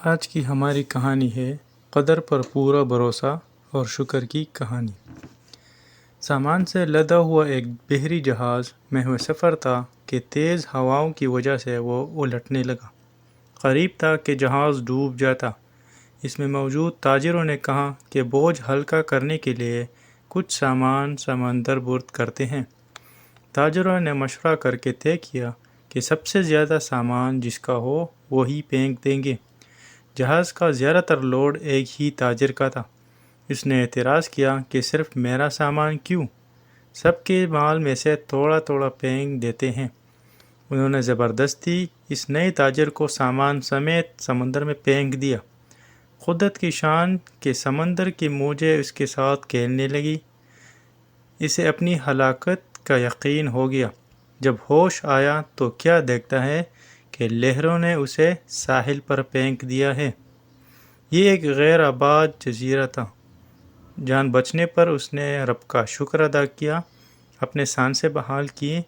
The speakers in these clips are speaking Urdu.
آج کی ہماری کہانی ہے قدر پر پورا بھروسہ اور شکر کی کہانی۔ سامان سے لدا ہوا ایک بحری جہاز محو سفر تھا کہ تیز ہواؤں کی وجہ سے وہ الٹنے لگا۔ قریب تھا کہ جہاز ڈوب جاتا۔ اس میں موجود تاجروں نے کہا کہ بوجھ ہلکا کرنے کے لیے کچھ سامان سمندر برد کرتے ہیں۔ تاجروں نے مشورہ کر کے طے کیا کہ سب سے زیادہ سامان جس کا ہو وہی پھینک دیں گے۔ جہاز کا زیادہ تر لوڈ ایک ہی تاجر کا تھا۔ اس نے اعتراض کیا کہ صرف میرا سامان کیوں؟ سب کے مال میں سے تھوڑا تھوڑا پھینک دیتے ہیں۔ انہوں نے زبردستی اس نئے تاجر کو سامان سمیت سمندر میں پھینک دیا۔ قدرت کی شان کہ سمندر کی موجیں اس کے ساتھ کھیلنے لگی۔ اسے اپنی ہلاکت کا یقین ہو گیا۔ جب ہوش آیا تو کیا دیکھتا ہے کہ لہروں نے اسے ساحل پر پھینک دیا ہے۔ یہ ایک غیر آباد جزیرہ تھا۔ جان بچنے پر اس نے رب کا شکر ادا کیا، اپنے سانسیں بحال کیں،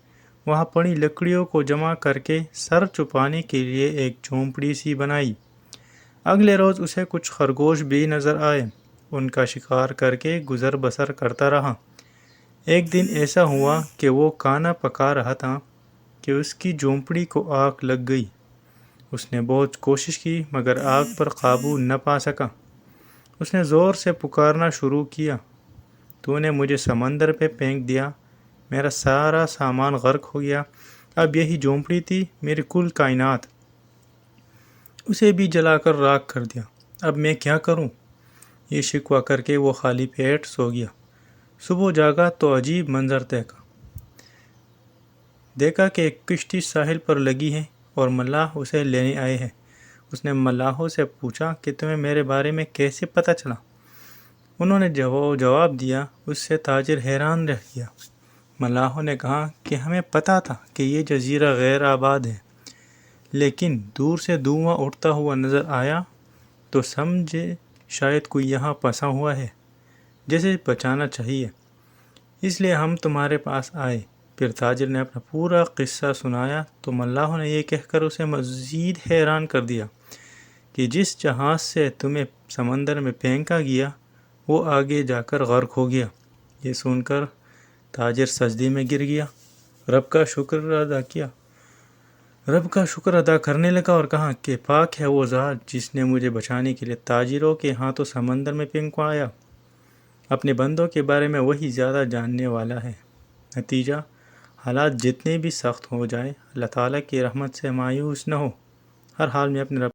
وہاں پڑی لکڑیوں کو جمع کر کے سر چھپانے کے لیے ایک جھونپڑی سی بنائی۔ اگلے روز اسے کچھ خرگوش بھی نظر آئے۔ ان کا شکار کر کے گزر بسر کرتا رہا۔ ایک دن ایسا ہوا کہ وہ کھانا پکا رہا تھا کہ اس کی جھونپڑی کو آگ لگ گئی۔ اس نے بہت کوشش کی مگر آگ پر قابو نہ پا سکا۔ اس نے زور سے پکارنا شروع کیا، تو نے مجھے سمندر پہ پھینک دیا، میرا سارا سامان غرق ہو گیا، اب یہی جھونپڑی تھی میری کل کائنات، اسے بھی جلا کر راکھ کر دیا، اب میں کیا کروں؟ یہ شکوہ کر کے وہ خالی پیٹ سو گیا۔ صبح جاگا تو عجیب منظر دیکھا کہ ایک کشتی ساحل پر لگی ہے اور ملاح اسے لینے آئے ہیں۔ اس نے ملاحوں سے پوچھا کہ تمہیں میرے بارے میں کیسے پتہ چلا؟ انہوں نے جواب دیا۔ اس سے تاجر حیران رہ گیا۔ ملاحوں نے کہا کہ ہمیں پتہ تھا کہ یہ جزیرہ غیر آباد ہے، لیکن دور سے دھواں اٹھتا ہوا نظر آیا تو سمجھے شاید کوئی یہاں پھنسا ہوا ہے جسے بچانا چاہیے، اس لیے ہم تمہارے پاس آئے۔ پھر تاجر نے اپنا پورا قصہ سنایا تو ملاحوں نے یہ کہہ کر اسے مزید حیران کر دیا کہ جس جہاز سے تمہیں سمندر میں پھینکا گیا وہ آگے جا کر غرق ہو گیا۔ یہ سن کر تاجر سجدے میں گر گیا، رب کا شکر ادا کرنے لگا اور کہا کہ پاک ہے وہ ذات جس نے مجھے بچانے کے لیے تاجروں کے ہاتھوں سمندر میں پھینکوایا۔ اپنے بندوں کے بارے میں وہی زیادہ جاننے والا ہے۔ نتیجہ، حالات جتنے بھی سخت ہو جائے اللہ تعالیٰ کی رحمت سے مایوس نہ ہو، ہر حال میں اپنے رب